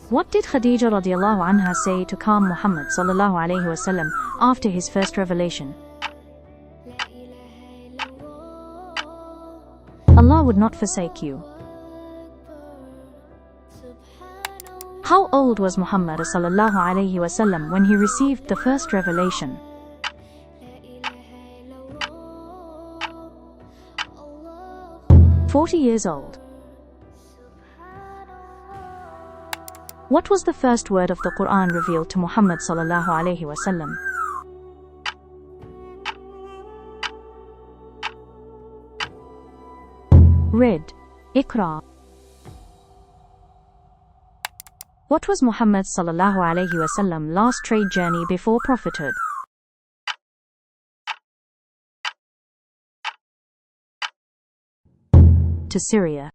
What did Khadija radiallahu anha say to calm Muhammad sallallahu alayhi wasallam after his first revelation? Allah would not forsake you. How old was Muhammad sallallahu alayhi wasallam when he received the first revelation? "40 years old. What was the first word of the Quran revealed to Muhammad sallallahu alayhi wasallam? Read. Iqra. What was Muhammad sallallahu alayhi wasallam last trade journey before prophethood? To Syria.